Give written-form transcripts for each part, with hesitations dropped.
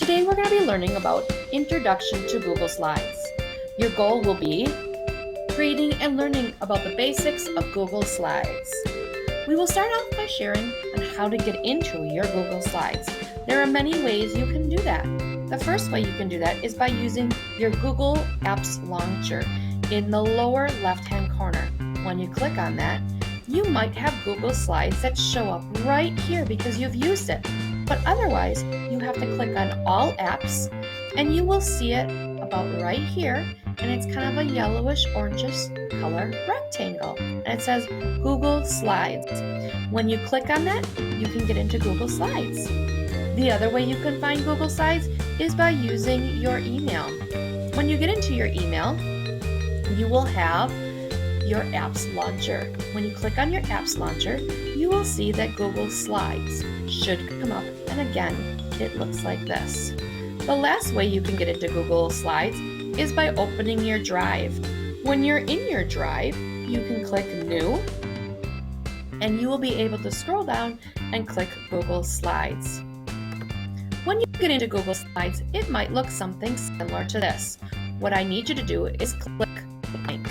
Today we're going to be learning about Introduction to Google Slides. Your goal will be creating and learning about the basics of Google Slides. We will start off by sharing on how to get into your Google Slides. There are many ways you can do that. The first way you can do that is by using your Google Apps launcher in the lower left-hand corner. When you click on that, you might have Google Slides that show up right here because you've used it. But otherwise, you have to click on All Apps, and you will see it about right here, and it's kind of a yellowish orangish color rectangle, and it says Google Slides. When you click on that, you can get into Google Slides. The other way you can find Google Slides is by using your email. When you get into your email, you will have your apps launcher. When you click on your apps launcher, you will see that Google Slides should come up, and again, it looks like this. The last way you can get into Google Slides is by opening your drive. When you're in your drive, you can click New, and you will be able to scroll down and click Google Slides. When you get into Google Slides, it might look something similar to this. What I need you to do is click Blank.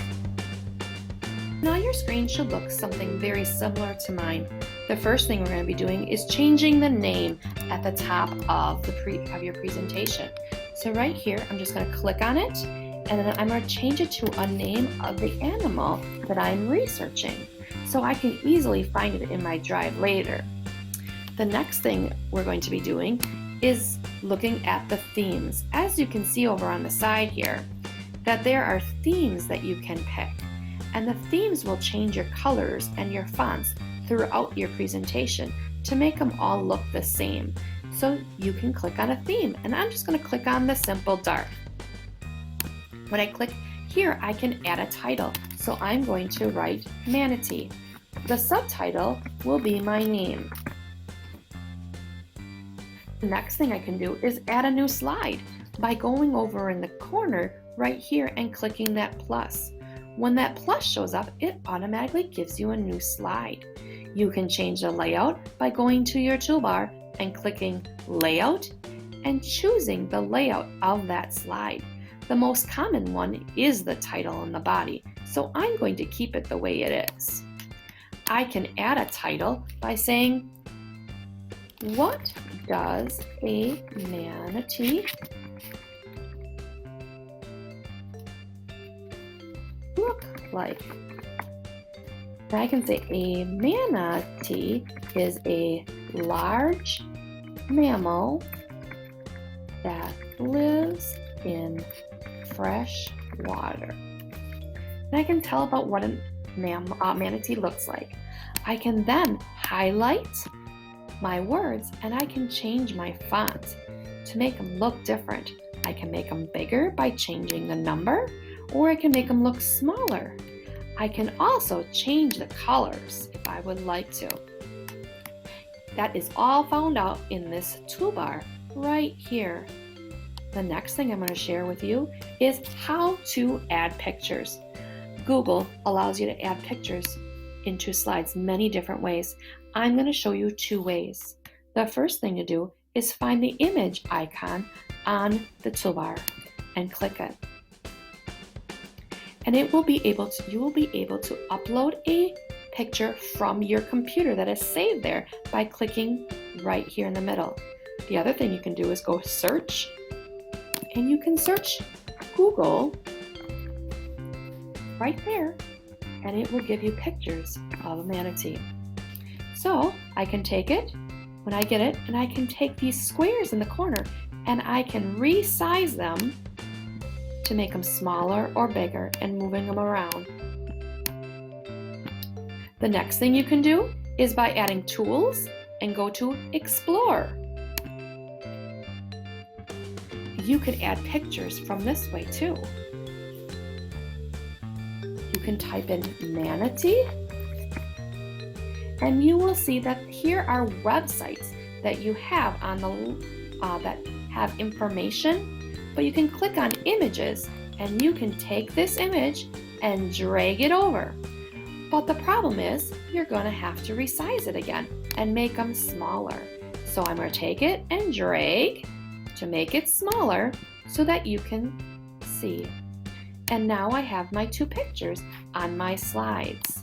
Now your screen should look something very similar to mine. The first thing we're going to be doing is changing the name at the top of your presentation. So right here, I'm just going to click on it, and then I'm going to change it to a name of the animal that I'm researching, so I can easily find it in my drive later. The next thing we're going to be doing is looking at the themes. As you can see over on the side here, that there are themes that you can pick. And the themes will change your colors and your fonts throughout your presentation to make them all look the same. So you can click on a theme, and I'm just going to click on the simple dark. When I click here, I can add a title. So I'm going to write manatee. The subtitle will be my name. The next thing I can do is add a new slide by going over in the corner right here and clicking that plus. When that plus shows up, it automatically gives you a new slide. You can change the layout by going to your toolbar and clicking Layout and choosing the layout of that slide. The most common one is the title and the body, so I'm going to keep it the way it is. I can add a title by saying, "What does a manatee look like?" And I can say a manatee is a large mammal that lives in fresh water. And I can tell about what a manatee looks like. I can then highlight my words, and I can change my font to make them look different. I can make them bigger by changing the number, or I can make them look smaller. I can also change the colors if I would like to. That is all found out in this toolbar right here. The next thing I'm going to share with you is how to add pictures. Google allows you to add pictures into slides many different ways. I'm going to show you two ways. The first thing to do is find the image icon on the toolbar and click it. And you will be able to upload a picture from your computer that is saved there by clicking right here in the middle. The other thing you can do is go search, and you can search Google right there, and it will give you pictures of a manatee. So I can take it when I get it, and I can take these squares in the corner and I can resize them to make them smaller or bigger and moving them around. The next thing you can do is by adding tools and go to Explore. You can add pictures from this way too. You can type in manatee, and you will see that here are websites that you have on that have information. But you can click on images, and you can take this image and drag it over. But the problem is you're going to have to resize it again and make them smaller. So I'm going to take it and drag to make it smaller so that you can see. And now I have my two pictures on my slides.